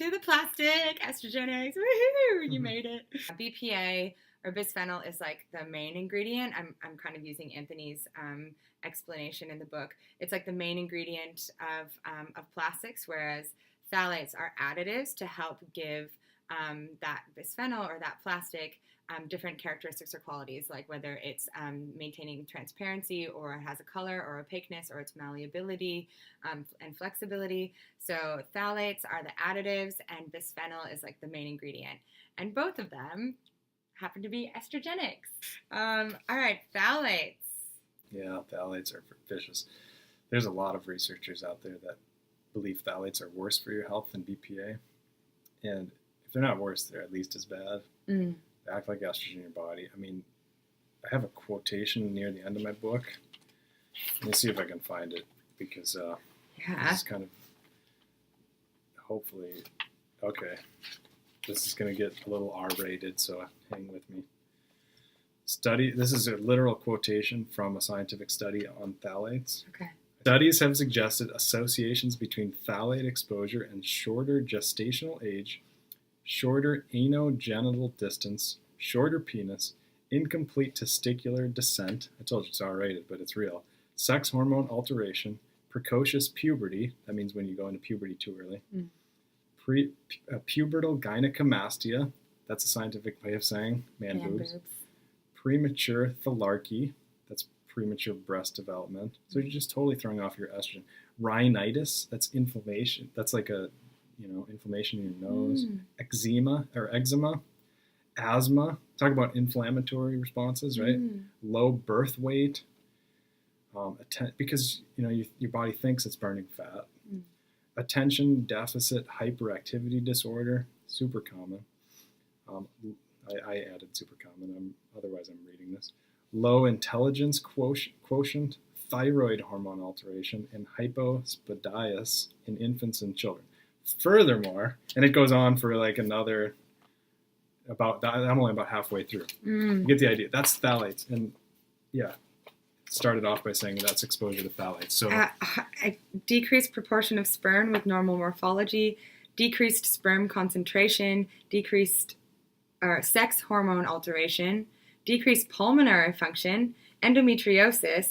to the plastic, estrogenics, woohoo, you made it. BPA or bisphenol is like the main ingredient. I'm kind of using Anthony's explanation in the book. It's like the main ingredient of plastics, whereas phthalates are additives to help give that bisphenol or that plastic different characteristics or qualities, like whether it's maintaining transparency or has a color or opaqueness or its malleability and flexibility. So phthalates are the additives and bisphenol is like the main ingredient. And both of them happen to be estrogenics. All right, phthalates. Yeah, phthalates are vicious. There's a lot of researchers out there that believe phthalates are worse for your health than BPA. And if they're not worse, they're at least as bad. They act like estrogen in your body. I mean, I have a quotation near the end of my book. Let me see if I can find it, because this is kind of, hopefully, okay. This is going to get a little R-rated, so hang with me. This is a literal quotation from a scientific study on phthalates. Okay. Studies have suggested associations between phthalate exposure and shorter gestational age, shorter anogenital distance, shorter penis, incomplete testicular descent, I told you it's R-rated, but it's real, sex hormone alteration, precocious puberty, that means when you go into puberty too early, pubertal gynecomastia, that's a scientific way of saying man boobs, premature thalarchy, that's premature breast development, so you're just totally throwing off your estrogen, rhinitis, that's inflammation, that's like a inflammation in your nose, eczema, asthma, talk about inflammatory responses, right? Low birth weight, because your body thinks it's burning fat. Attention deficit hyperactivity disorder, super common. I added super common, otherwise I'm reading this. Low intelligence quotient, thyroid hormone alteration, and hypospadias in infants and children. Furthermore, and it goes on for like another, I'm only about halfway through. You get the idea. That's phthalates. And yeah, started off by saying that's exposure to phthalates. So a decreased proportion of sperm with normal morphology, decreased sperm concentration, decreased sex hormone alteration, decreased pulmonary function, endometriosis,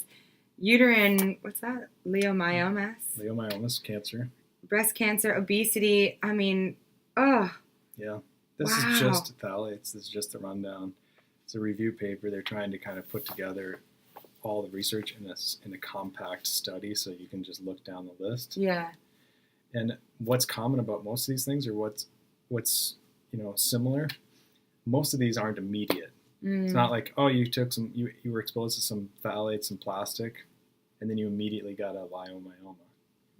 uterine, what's that? Leiomyomas. Leiomyomas, cancer. Breast cancer, obesity. I mean, Yeah. This is just phthalates. This is just the rundown. It's a review paper. They're trying to kind of put together all the research in a compact study, so you can just look down the list. Yeah. And what's common about most of these things, or what's similar, most of these aren't immediate. It's not like, you took you were exposed to some phthalates and plastic, and then you immediately got a leiomyoma,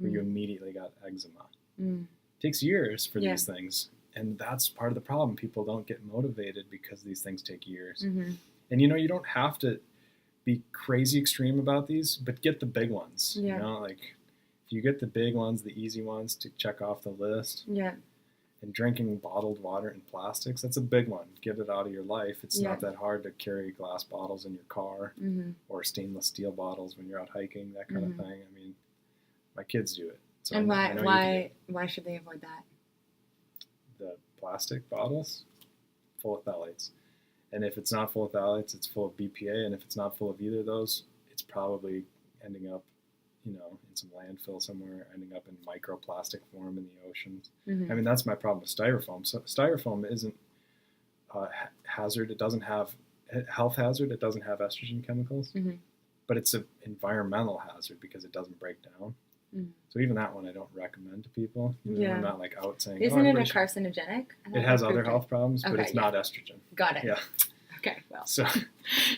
or you immediately got eczema. It takes years for these things. And that's part of the problem. People don't get motivated because these things take years. And you don't have to be crazy extreme about these, but get the big ones. Like if you get the big ones, the easy ones to check off the list. Yeah. And drinking bottled water and plastics, that's a big one. Get it out of your life. It's not that hard to carry glass bottles in your car or stainless steel bottles when you're out hiking, that kind of thing. I mean, my kids do it. So and why should they avoid that? The plastic bottles full of phthalates, and if it's not full of phthalates, it's full of BPA, and if it's not full of either of those, it's probably ending up in some landfill somewhere, ending up in microplastic form in the oceans. I mean, that's my problem with styrofoam. So styrofoam isn't hazard. It doesn't have health hazard. It doesn't have estrogen chemicals, but it's an environmental hazard because it doesn't break down. So even that one I don't recommend to people. I'm not like out saying, isn't it a carcinogenic? It has other health problems, but it's not estrogen. Got it. Yeah. Okay, well. So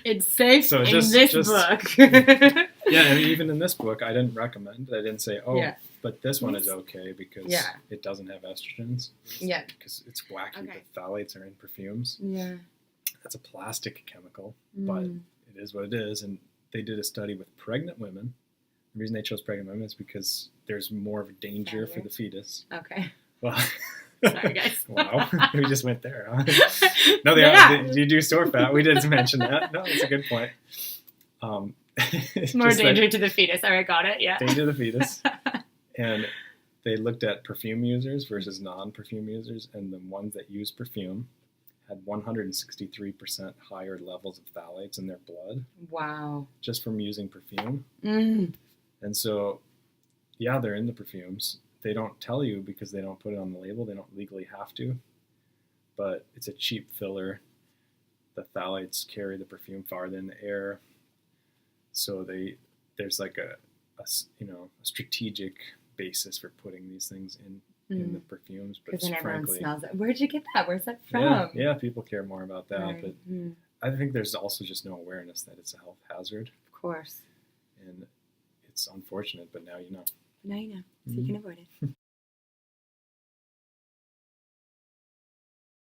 it's safe in this book. Yeah, and even in this book, I didn't recommend it. I didn't say, but this one is okay because it doesn't have estrogens. Yeah. Because it's wacky, but phthalates are in perfumes. Yeah. That's a plastic chemical, but it is what it is. And they did a study with pregnant women. The reason they chose pregnant women is because there's more of a danger for the fetus. Okay. Well, sorry, guys. Wow. We just went there, huh? No, you do store fat. We did mention that. No, that's a good point. More danger to the fetus. All right, got it. Yeah. Danger to the fetus. And they looked at perfume users versus non-perfume users, and the ones that use perfume had 163% higher levels of phthalates in their blood. Wow. Just from using perfume. Mm. And so, yeah, they're in the perfumes. They don't tell you because they don't put it on the label. They don't legally have to. But it's a cheap filler. The phthalates carry the perfume farther in the air. So there's like a strategic basis for putting these things in the perfumes. But Because then everyone frankly, smells it. Where'd you get that? Where's that from? Yeah, people care more about that. Right. But I think there's also just no awareness that it's a health hazard. Of course. And it's unfortunate, but now you know. Now you know. So you can avoid it.